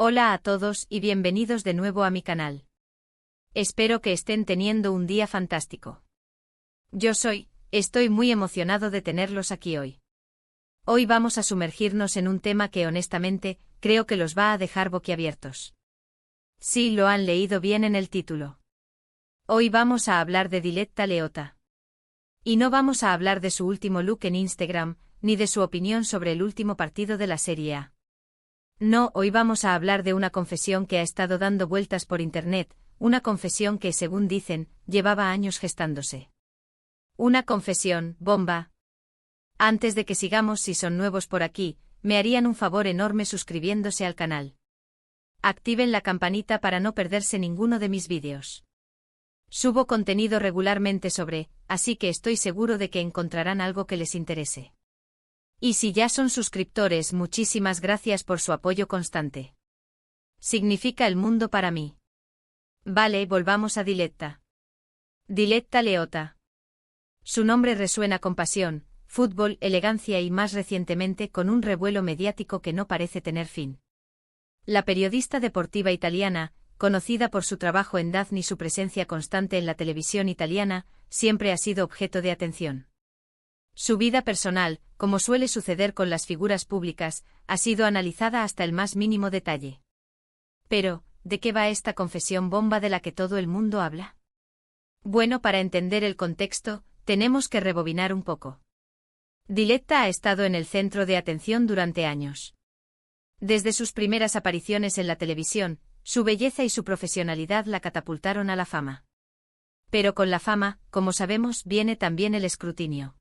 Hola a todos y bienvenidos de nuevo a mi canal. Espero que estén teniendo un día fantástico. Estoy muy emocionado de tenerlos aquí hoy. Hoy vamos a sumergirnos en un tema que honestamente, creo que los va a dejar boquiabiertos. Sí, lo han leído bien en el título. Hoy vamos a hablar de Diletta Leotta. Y no vamos a hablar de su último look en Instagram, ni de su opinión sobre el último partido de la Serie A. No, hoy vamos a hablar de una confesión que ha estado dando vueltas por internet, una confesión que, según dicen, llevaba años gestándose. Una confesión, bomba. Antes de que sigamos, si son nuevos por aquí, me harían un favor enorme suscribiéndose al canal. Activen la campanita para no perderse ninguno de mis vídeos. Subo contenido regularmente así que estoy seguro de que encontrarán algo que les interese. Y si ya son suscriptores, muchísimas gracias por su apoyo constante. Significa el mundo para mí. Vale, volvamos a Diletta. Diletta Leotta. Su nombre resuena con pasión, fútbol, elegancia y más recientemente con un revuelo mediático que no parece tener fin. La periodista deportiva italiana, conocida por su trabajo en Dazn y su presencia constante en la televisión italiana, siempre ha sido objeto de atención. Su vida personal, como suele suceder con las figuras públicas, ha sido analizada hasta el más mínimo detalle. Pero, ¿de qué va esta confesión bomba de la que todo el mundo habla? Bueno, para entender el contexto, tenemos que rebobinar un poco. Diletta ha estado en el centro de atención durante años. Desde sus primeras apariciones en la televisión, su belleza y su profesionalidad la catapultaron a la fama. Pero con la fama, como sabemos, viene también el escrutinio.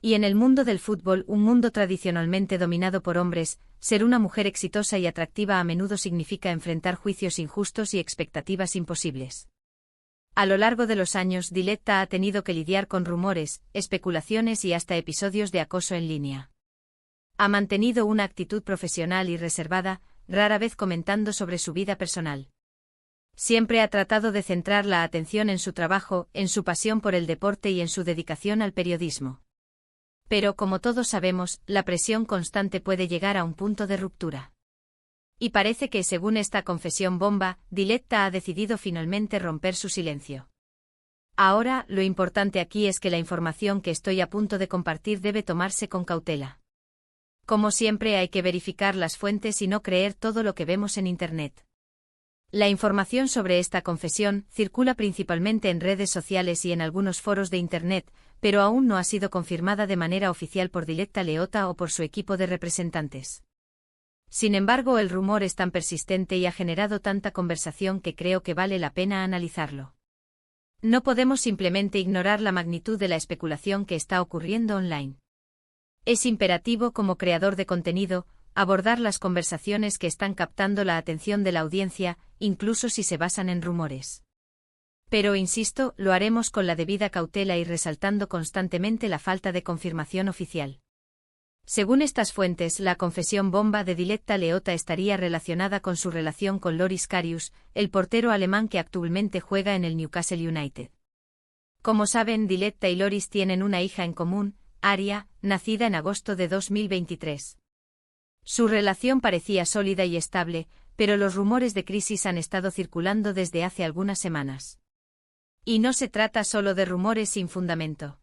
Y en el mundo del fútbol, un mundo tradicionalmente dominado por hombres, ser una mujer exitosa y atractiva a menudo significa enfrentar juicios injustos y expectativas imposibles. A lo largo de los años, Diletta ha tenido que lidiar con rumores, especulaciones y hasta episodios de acoso en línea. Ha mantenido una actitud profesional y reservada, rara vez comentando sobre su vida personal. Siempre ha tratado de centrar la atención en su trabajo, en su pasión por el deporte y en su dedicación al periodismo. Pero, como todos sabemos, la presión constante puede llegar a un punto de ruptura. Y parece que, según esta confesión bomba, Diletta ha decidido finalmente romper su silencio. Ahora, lo importante aquí es que la información que estoy a punto de compartir debe tomarse con cautela. Como siempre, hay que verificar las fuentes y no creer todo lo que vemos en Internet. La información sobre esta confesión circula principalmente en redes sociales y en algunos foros de Internet, pero aún no ha sido confirmada de manera oficial por Diletta Leotta o por su equipo de representantes. Sin embargo, el rumor es tan persistente y ha generado tanta conversación que creo que vale la pena analizarlo. No podemos simplemente ignorar la magnitud de la especulación que está ocurriendo online. Es imperativo, como creador de contenido, abordar las conversaciones que están captando la atención de la audiencia, incluso si se basan en rumores. Pero insisto, lo haremos con la debida cautela y resaltando constantemente la falta de confirmación oficial. Según estas fuentes, la confesión bomba de Diletta Leotta estaría relacionada con su relación con Loris Karius, el portero alemán que actualmente juega en el Newcastle United. Como saben, Diletta y Loris tienen una hija en común, Aria, nacida en agosto de 2023. Su relación parecía sólida y estable, pero los rumores de crisis han estado circulando desde hace algunas semanas. Y no se trata solo de rumores sin fundamento.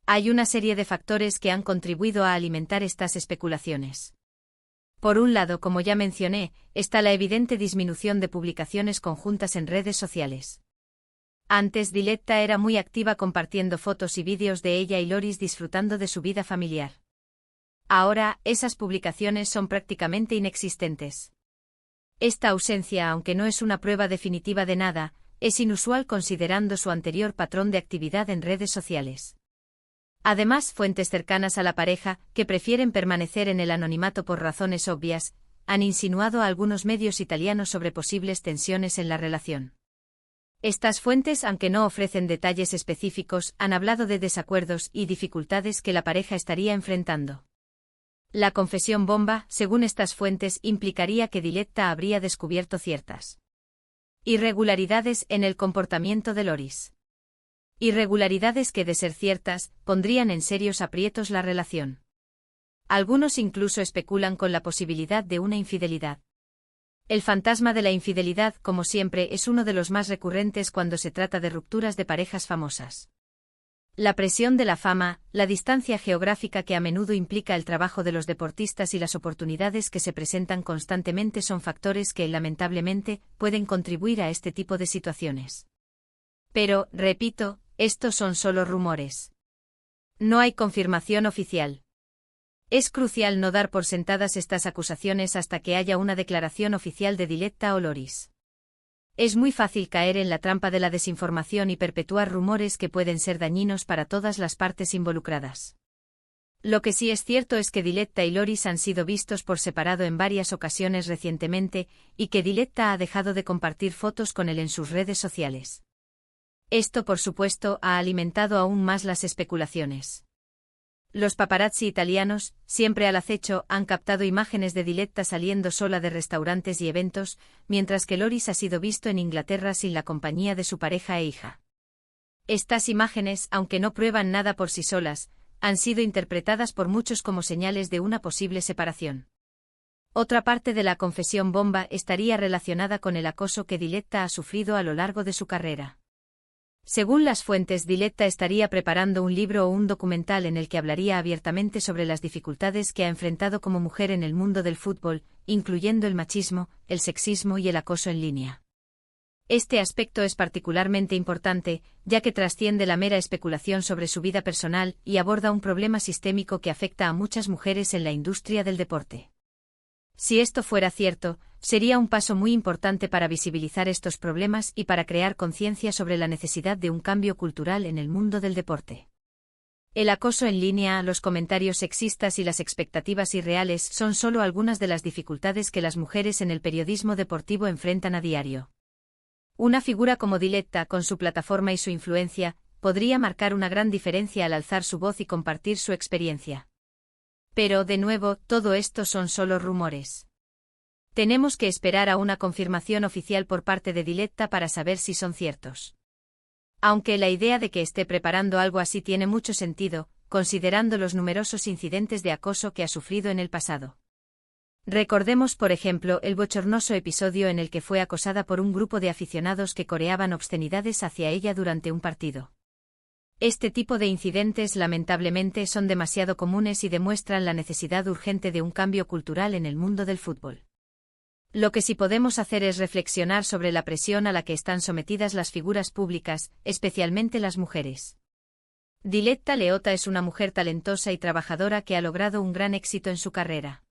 Hay una serie de factores que han contribuido a alimentar estas especulaciones. Por un lado, como ya mencioné, está la evidente disminución de publicaciones conjuntas en redes sociales. Antes, Diletta era muy activa compartiendo fotos y vídeos de ella y Loris disfrutando de su vida familiar. Ahora, esas publicaciones son prácticamente inexistentes. Esta ausencia, aunque no es una prueba definitiva de nada, es inusual considerando su anterior patrón de actividad en redes sociales. Además, fuentes cercanas a la pareja, que prefieren permanecer en el anonimato por razones obvias, han insinuado a algunos medios italianos sobre posibles tensiones en la relación. Estas fuentes, aunque no ofrecen detalles específicos, han hablado de desacuerdos y dificultades que la pareja estaría enfrentando. La confesión bomba, según estas fuentes, implicaría que Diletta habría descubierto ciertas irregularidades en el comportamiento de Loris. Irregularidades que, de ser ciertas, pondrían en serios aprietos la relación. Algunos incluso especulan con la posibilidad de una infidelidad. El fantasma de la infidelidad, como siempre, es uno de los más recurrentes cuando se trata de rupturas de parejas famosas. La presión de la fama, la distancia geográfica que a menudo implica el trabajo de los deportistas y las oportunidades que se presentan constantemente son factores que, lamentablemente, pueden contribuir a este tipo de situaciones. Pero, repito, estos son solo rumores. No hay confirmación oficial. Es crucial no dar por sentadas estas acusaciones hasta que haya una declaración oficial de Diletta o Loris. Es muy fácil caer en la trampa de la desinformación y perpetuar rumores que pueden ser dañinos para todas las partes involucradas. Lo que sí es cierto es que Diletta y Loris han sido vistos por separado en varias ocasiones recientemente, y que Diletta ha dejado de compartir fotos con él en sus redes sociales. Esto, por supuesto, ha alimentado aún más las especulaciones. Los paparazzi italianos, siempre al acecho, han captado imágenes de Diletta saliendo sola de restaurantes y eventos, mientras que Loris ha sido visto en Inglaterra sin la compañía de su pareja e hija. Estas imágenes, aunque no prueban nada por sí solas, han sido interpretadas por muchos como señales de una posible separación. Otra parte de la confesión bomba estaría relacionada con el acoso que Diletta ha sufrido a lo largo de su carrera. Según las fuentes, Diletta estaría preparando un libro o un documental en el que hablaría abiertamente sobre las dificultades que ha enfrentado como mujer en el mundo del fútbol, incluyendo el machismo, el sexismo y el acoso en línea. Este aspecto es particularmente importante, ya que trasciende la mera especulación sobre su vida personal y aborda un problema sistémico que afecta a muchas mujeres en la industria del deporte. Si esto fuera cierto, sería un paso muy importante para visibilizar estos problemas y para crear conciencia sobre la necesidad de un cambio cultural en el mundo del deporte. El acoso en línea, los comentarios sexistas y las expectativas irreales son solo algunas de las dificultades que las mujeres en el periodismo deportivo enfrentan a diario. Una figura como Diletta, con su plataforma y su influencia, podría marcar una gran diferencia al alzar su voz y compartir su experiencia. Pero, de nuevo, todo esto son solo rumores. Tenemos que esperar a una confirmación oficial por parte de Diletta para saber si son ciertos. Aunque la idea de que esté preparando algo así tiene mucho sentido, considerando los numerosos incidentes de acoso que ha sufrido en el pasado. Recordemos, por ejemplo, el bochornoso episodio en el que fue acosada por un grupo de aficionados que coreaban obscenidades hacia ella durante un partido. Este tipo de incidentes lamentablemente son demasiado comunes y demuestran la necesidad urgente de un cambio cultural en el mundo del fútbol. Lo que sí podemos hacer es reflexionar sobre la presión a la que están sometidas las figuras públicas, especialmente las mujeres. Diletta Leotta es una mujer talentosa y trabajadora que ha logrado un gran éxito en su carrera.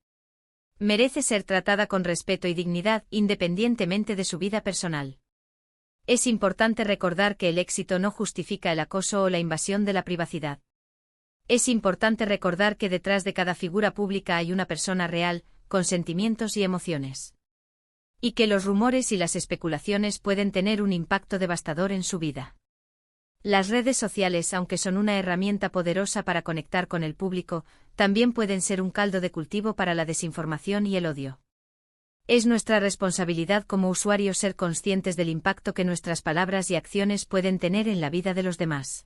Merece ser tratada con respeto y dignidad, independientemente de su vida personal. Es importante recordar que el éxito no justifica el acoso o la invasión de la privacidad. Es importante recordar que detrás de cada figura pública hay una persona real, con sentimientos y emociones. Y que los rumores y las especulaciones pueden tener un impacto devastador en su vida. Las redes sociales, aunque son una herramienta poderosa para conectar con el público, también pueden ser un caldo de cultivo para la desinformación y el odio. Es nuestra responsabilidad como usuarios ser conscientes del impacto que nuestras palabras y acciones pueden tener en la vida de los demás.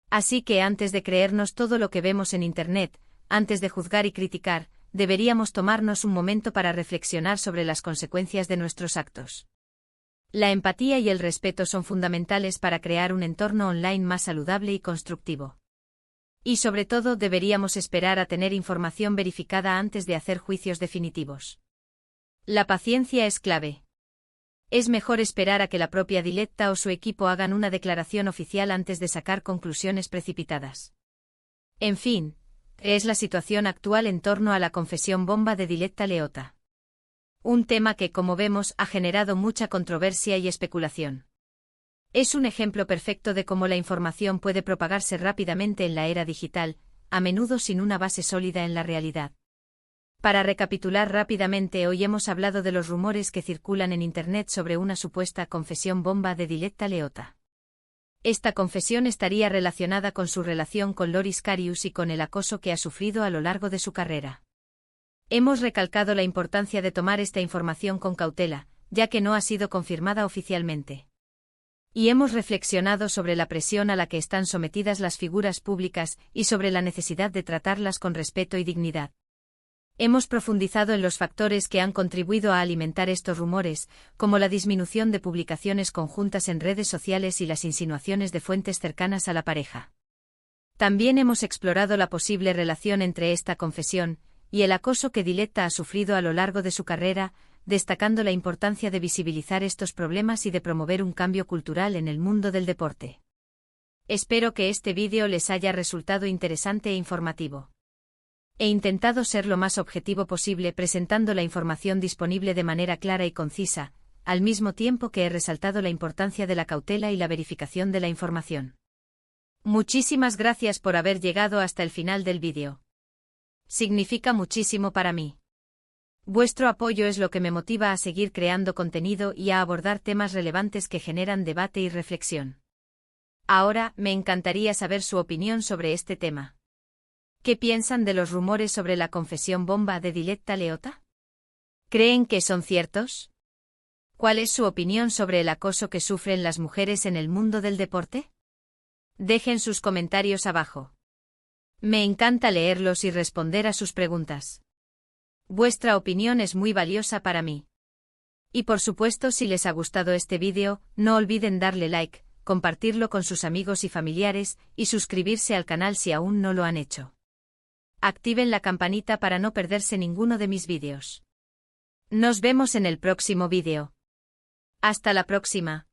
Así que antes de creernos todo lo que vemos en Internet, antes de juzgar y criticar, deberíamos tomarnos un momento para reflexionar sobre las consecuencias de nuestros actos. La empatía y el respeto son fundamentales para crear un entorno online más saludable y constructivo. Y sobre todo deberíamos esperar a tener información verificada antes de hacer juicios definitivos. La paciencia es clave. Es mejor esperar a que la propia Diletta o su equipo hagan una declaración oficial antes de sacar conclusiones precipitadas. En fin, es la situación actual en torno a la confesión bomba de Diletta Leotta. Un tema que, como vemos, ha generado mucha controversia y especulación. Es un ejemplo perfecto de cómo la información puede propagarse rápidamente en la era digital, a menudo sin una base sólida en la realidad. Para recapitular rápidamente, hoy hemos hablado de los rumores que circulan en Internet sobre una supuesta confesión bomba de Diletta Leotta. Esta confesión estaría relacionada con su relación con Loris Karius y con el acoso que ha sufrido a lo largo de su carrera. Hemos recalcado la importancia de tomar esta información con cautela, ya que no ha sido confirmada oficialmente. Y hemos reflexionado sobre la presión a la que están sometidas las figuras públicas y sobre la necesidad de tratarlas con respeto y dignidad. Hemos profundizado en los factores que han contribuido a alimentar estos rumores, como la disminución de publicaciones conjuntas en redes sociales y las insinuaciones de fuentes cercanas a la pareja. También hemos explorado la posible relación entre esta confesión y el acoso que Diletta ha sufrido a lo largo de su carrera, destacando la importancia de visibilizar estos problemas y de promover un cambio cultural en el mundo del deporte. Espero que este vídeo les haya resultado interesante e informativo. He intentado ser lo más objetivo posible presentando la información disponible de manera clara y concisa, al mismo tiempo que he resaltado la importancia de la cautela y la verificación de la información. Muchísimas gracias por haber llegado hasta el final del vídeo. Significa muchísimo para mí. Vuestro apoyo es lo que me motiva a seguir creando contenido y a abordar temas relevantes que generan debate y reflexión. Ahora, me encantaría saber su opinión sobre este tema. ¿Qué piensan de los rumores sobre la confesión bomba de Diletta Leotta? ¿Creen que son ciertos? ¿Cuál es su opinión sobre el acoso que sufren las mujeres en el mundo del deporte? Dejen sus comentarios abajo. Me encanta leerlos y responder a sus preguntas. Vuestra opinión es muy valiosa para mí. Y por supuesto, si les ha gustado este vídeo, no olviden darle like, compartirlo con sus amigos y familiares, y suscribirse al canal si aún no lo han hecho. Activen la campanita para no perderse ninguno de mis vídeos. Nos vemos en el próximo vídeo. Hasta la próxima.